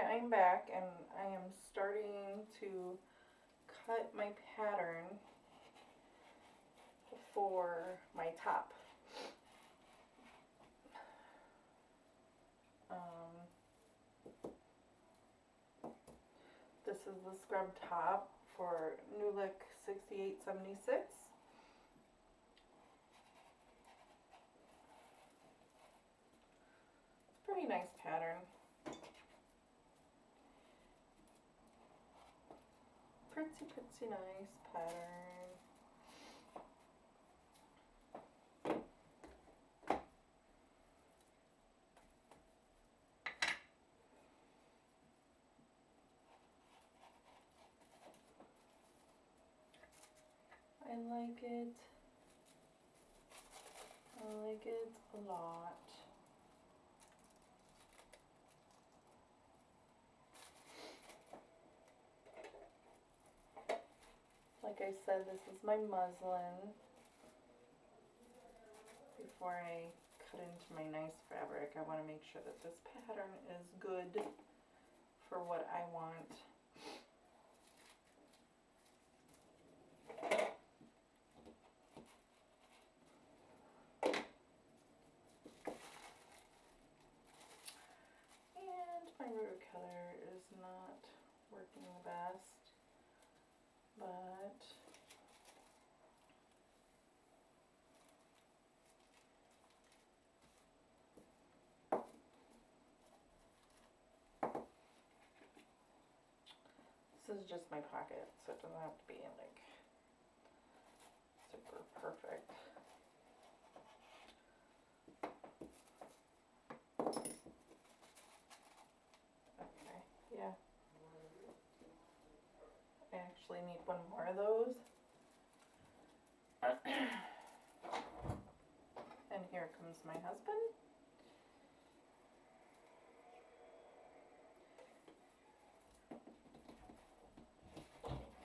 I'm back and I am starting to cut my pattern for my top. Um, this is the scrub top for New Look 6876. It's a pretty nice pattern. Pretty nice pattern. I like it. I like it a lot. Like I said, this is my muslin before I cut into my nice fabric. I want to make sure that this pattern is good for what I want. And my rotocolor is not working the best, but this is just my pocket, so it doesn't have to be like super perfect. Okay, yeah. I actually need one more of those. And here comes my husband.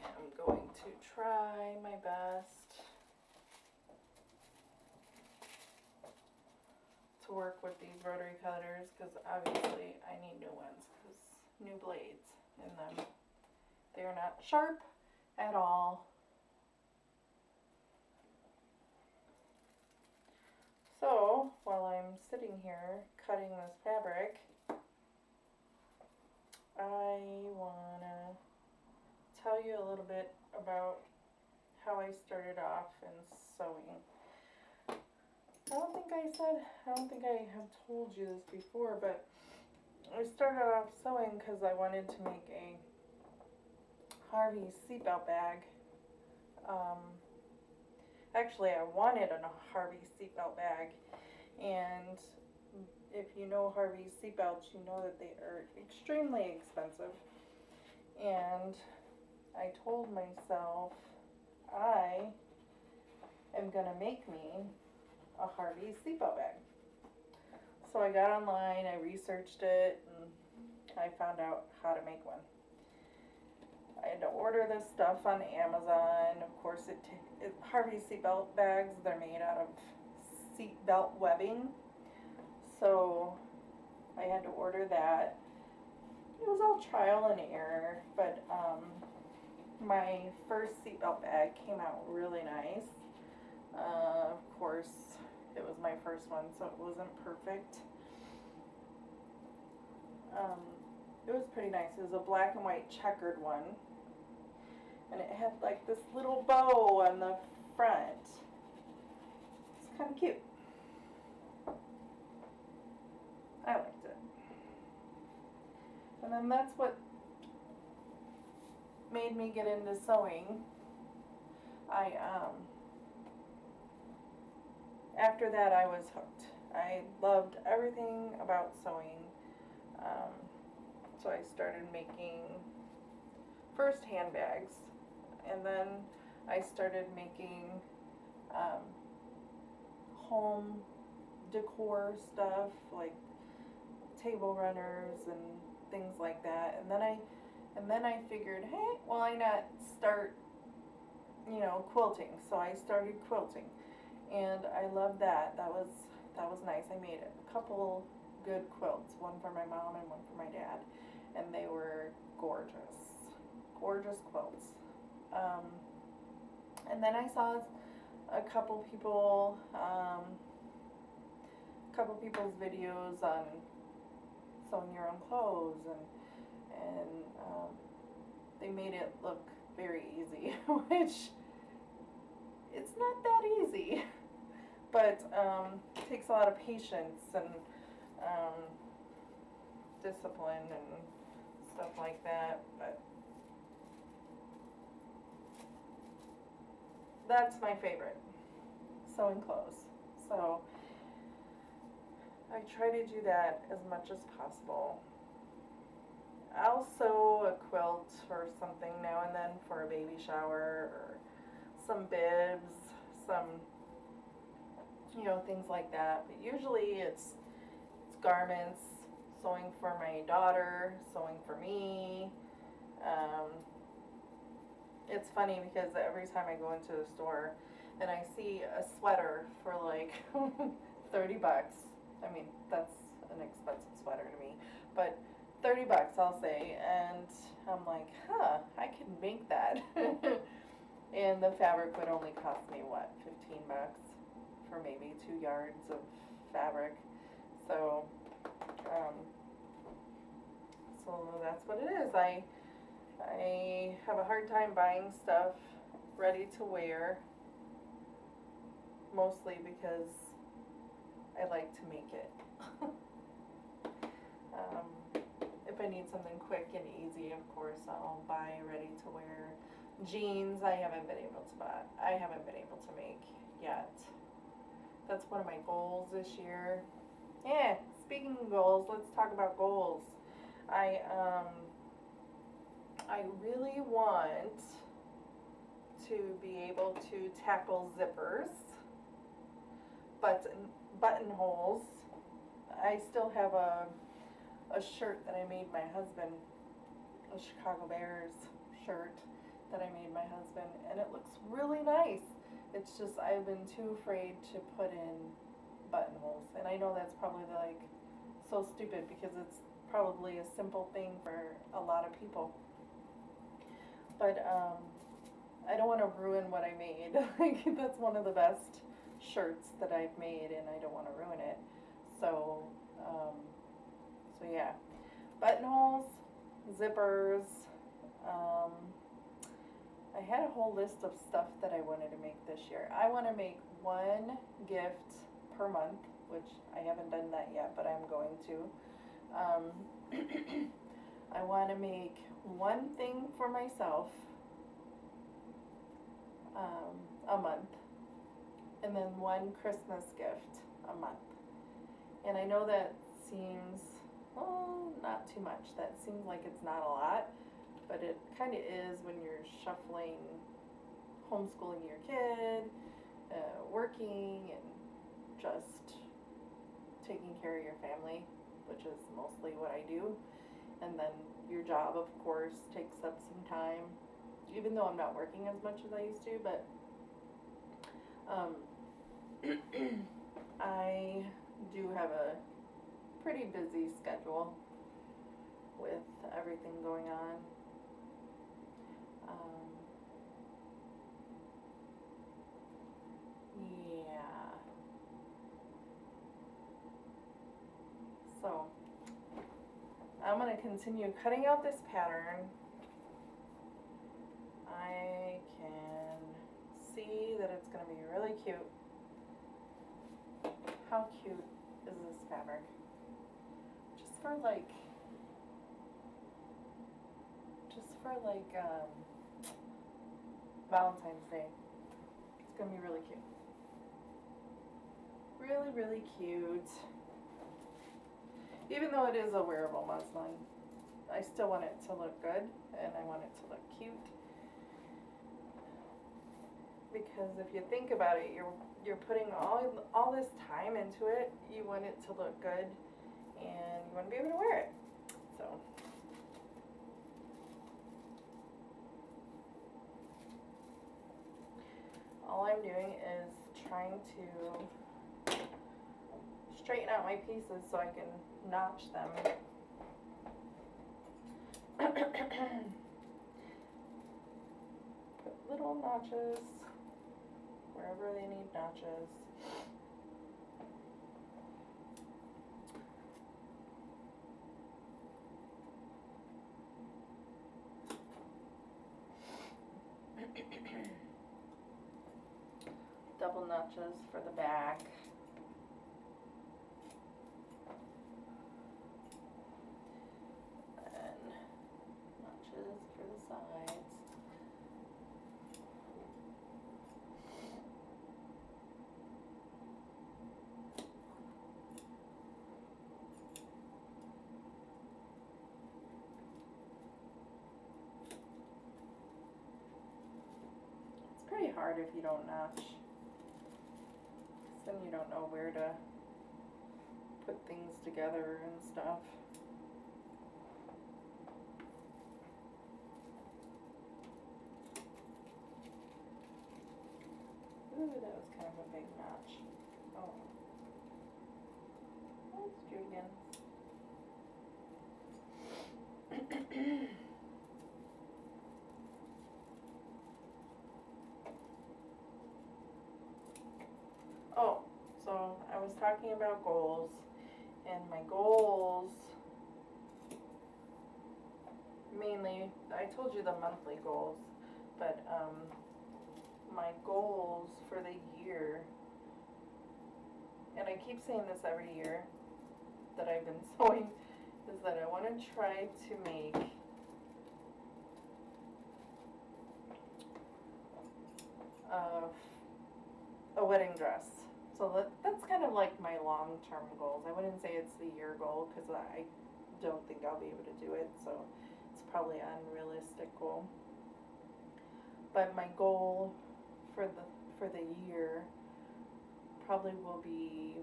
I'm going to try my best to work with these rotary cutters because obviously I need new ones because new blades in them. They are not sharp at all. So while I'm sitting here cutting this fabric, I want to tell you a little bit about how I started off in sewing. I don't think I have told you this before, but I started off sewing because I wanted to make a Harvey seatbelt bag. Actually, I wanted a Harvey seatbelt bag, and if you know Harvey seatbelts, you know that they are extremely expensive. And I told myself I am gonna make me a Harvey seatbelt bag. So I got online, I researched it, and I found out how to make one. I had to order this stuff on Amazon. Of course, Harvey seatbelt bags, they're made out of seatbelt webbing. So I had to order that. It was all trial and error, but my first seatbelt bag came out really nice. Of course, it was my first one, so it wasn't perfect. It was pretty nice. It was a black and white checkered one. And it had like this little bow on the front. It's kind of cute. I liked it. And then that's what made me get into sewing. After that I was hooked. I loved everything about sewing. So I started making first handbags, and then I started making home decor stuff like table runners and things like that. And then I figured, hey, why not start, quilting? So I started quilting, and I loved that. That was nice. I made a couple good quilts, one for my mom and one for my dad. and they were gorgeous, gorgeous quilts. Um, and then I saw a couple people's videos on sewing your own clothes, and they made it look very easy, which it's not that easy, but it takes a lot of patience and um, discipline and stuff like that. But that's my favorite, sewing clothes. So I try to do that as much as possible. I'll sew a quilt or something now and then for a baby shower, or some bibs, some, things like that. But usually it's garments, sewing for my daughter, sewing for me. Um, it's funny because every time I go into a store and I see a sweater for like $30, I mean, that's an expensive sweater to me, but $30 I'll say, and I'm like, I could make that. And the fabric would only cost me what, $15 for maybe 2 yards of fabric. So that's what it is. I have a hard time buying stuff ready to wear, mostly because I like to make it. If I need something quick and easy, of course, I'll buy ready to wear. Jeans, I haven't been able to make yet. That's one of my goals this year. Yeah, speaking of goals, let's talk about goals. I really want to be able to tackle zippers, buttonholes. I still have a shirt that I made my husband, a Chicago Bears shirt that I made my husband, and it looks really nice. It's just I've been too afraid to put in buttonholes, and I know that's probably like so stupid because it's probably a simple thing for a lot of people. But I don't want to ruin what I made. Like, that's one of the best shirts that I've made, and I don't want to ruin it. So, yeah, buttonholes, zippers. I had a whole list of stuff that I wanted to make this year. I want to make one gift per month, which I haven't done that yet, but I'm going to. I want to make one thing for myself a month, and then one Christmas gift a month. And I know that seems, well, not too much. That seems like it's not a lot, but it kind of is when you're shuffling, homeschooling your kid, working, and just taking care of your family, which is mostly what I do. And then your job, of course, takes up some time, even though I'm not working as much as I used to, but I do have a pretty busy schedule with everything going on. Yeah. So I'm going to continue cutting out this pattern. I can see that it's going to be really cute. How cute is this fabric? Just for like Valentine's Day. It's going to be really cute. Really, really cute. Even though it is a wearable muslin, I still want it to look good, and I want it to look cute. Because if you think about it, you're putting all this time into it. You want it to look good, and you want to be able to wear it. So all I'm doing is trying to straighten out my pieces so I can notch them. Put little notches wherever they need notches. Double notches for the back. And notches for the sides. It's pretty hard if you don't notch. 'Cause then you don't know where to put things together and stuff. Ooh, that was kind of a big notch. Oh. Let's do it again. Oh, so I was talking about goals, and my goals, mainly, I told you the monthly goals, but my goals for the year, and I keep saying this every year that I've been sewing, is that I want to try to make a wedding dress. So that's kind of like my long-term goals. I wouldn't say it's the year goal because I don't think I'll be able to do it, so it's probably an unrealistic goal. But my goal for the year probably will be,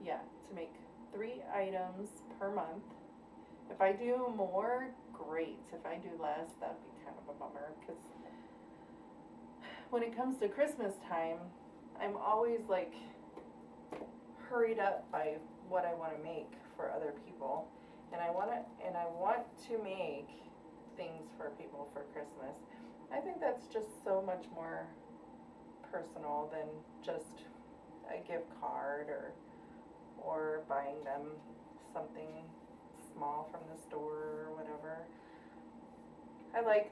yeah, to make 3 items per month. If I do more, great. If I do less, that'd be kind of a bummer because when it comes to Christmas time, I'm always like hurried up by what I want to make for other people, and I want to make things for people for Christmas. I think that's just so much more personal than just a gift card or buying them something small from the store or whatever. I like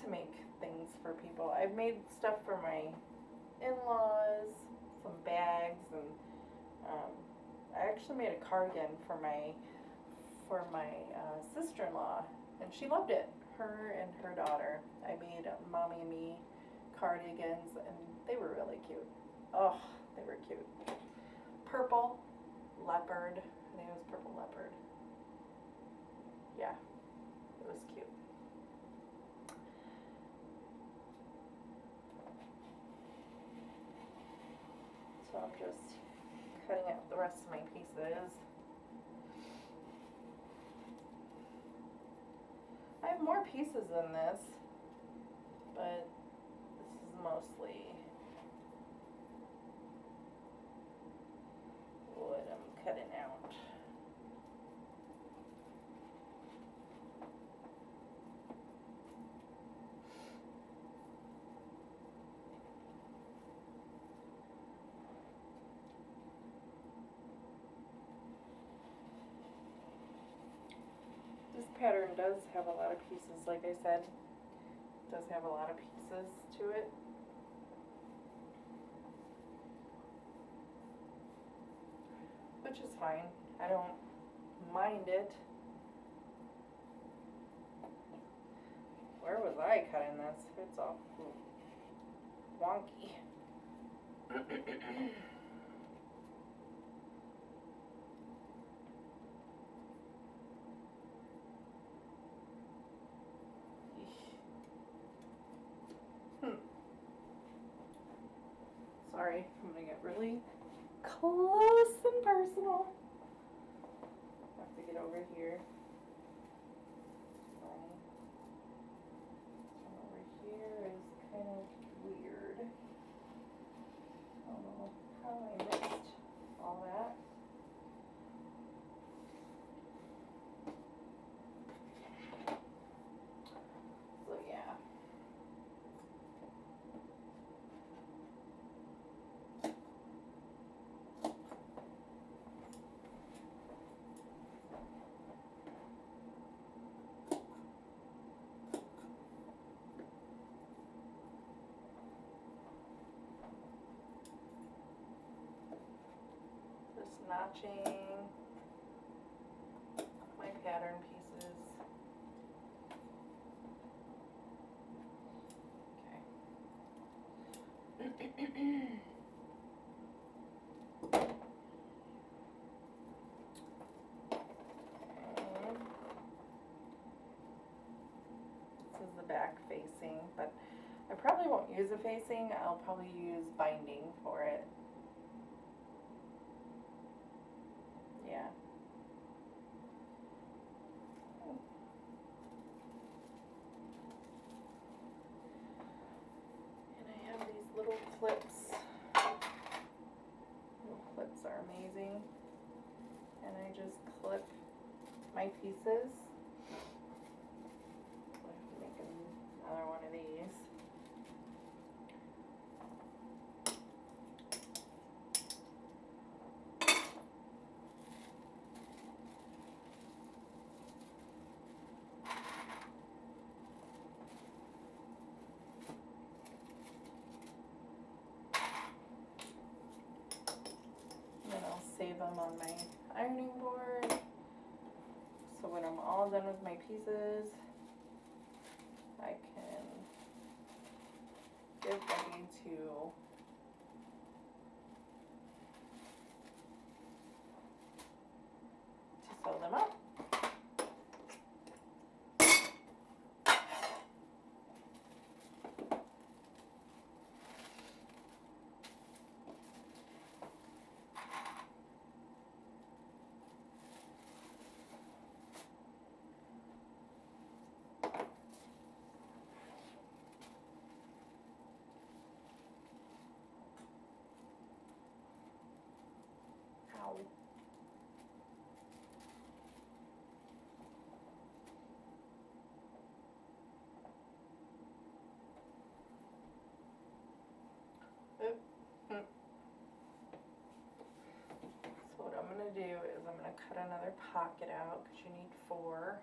to make things for people. I've made stuff for my in-laws, some bags, and I actually made a cardigan for my sister-in-law, and she loved it. Her and her daughter. I made Mommy and Me cardigans, and they were really cute. Oh, they were cute. Purple leopard. I think it was purple leopard. Yeah, it was cute. So I'm just cutting out the rest of my pieces. I have more pieces than this, but this is mostly what I'm cutting out. This pattern does have a lot of pieces, like I said. It does have a lot of pieces to it. Which is fine. I don't mind it. Where was I cutting this? It's all wonky. Sorry, I'm gonna get really close and personal. I have to get over here. Sorry. This one over here is kind of weird. I don't know how I missed all that. notching my pattern pieces. Okay. This is the back facing, but I probably won't use a facing. I'll probably use binding for it. Yeah. And I have these little clips. Little clips are amazing. And I just clip my pieces. I have to make another one of these. And then I'll save them on my ironing board. So when I'm all done with my pieces, I can get ready to sew them up. Ow. Oop. So what I'm going to do is I'm going to cut another pocket out because you need 4.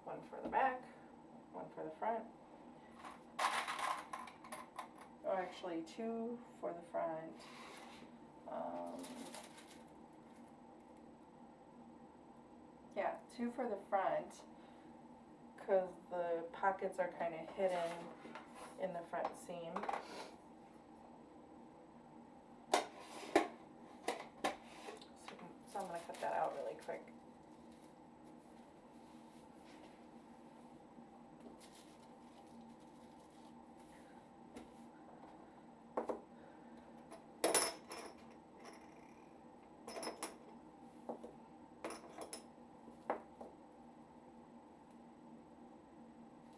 One for the back, one for the front. Oh, actually 2 for the front. Yeah, 2 for the front because the pockets are kind of hidden in the front seam. So I'm going to cut that out really quick.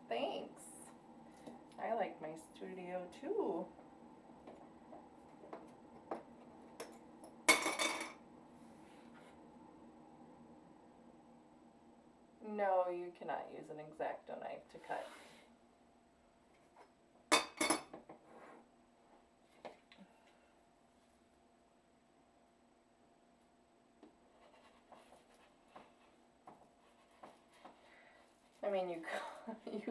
Thanks. I like my studio too. No, you cannot use an X-Acto knife to cut. I mean, you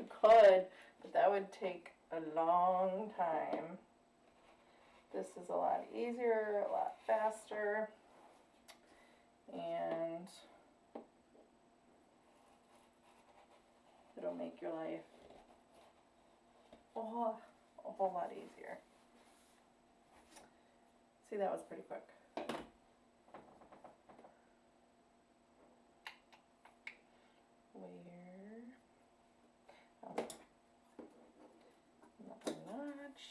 could, but that would take a long time. This is a lot easier, a lot faster, and it'll make your life a whole lot easier. See, that was pretty quick. Another notch.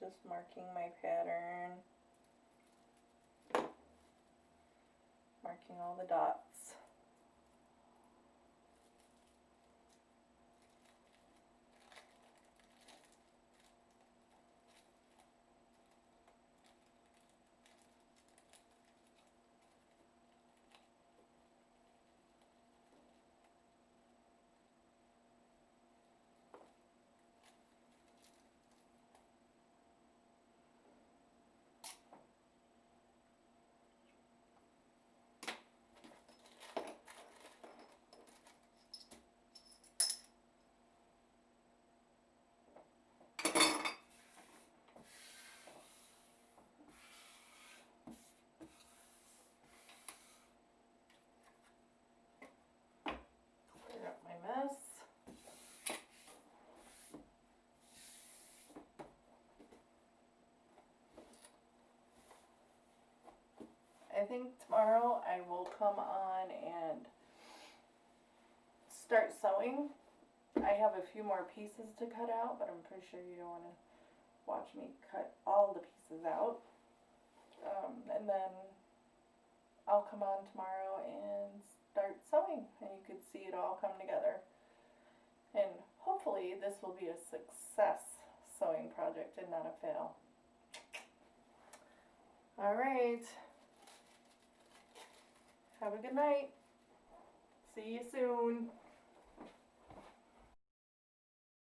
Just marking my pattern. connecting all the dots. Clear up my mess. I think tomorrow I will come on and start sewing. I have a few more pieces to cut out, but I'm pretty sure you don't want to watch me cut all the pieces out. And then I'll come on tomorrow and start sewing, and you could see it all come together. And hopefully this will be a success sewing project and not a fail. All right. Have a good night. See you soon.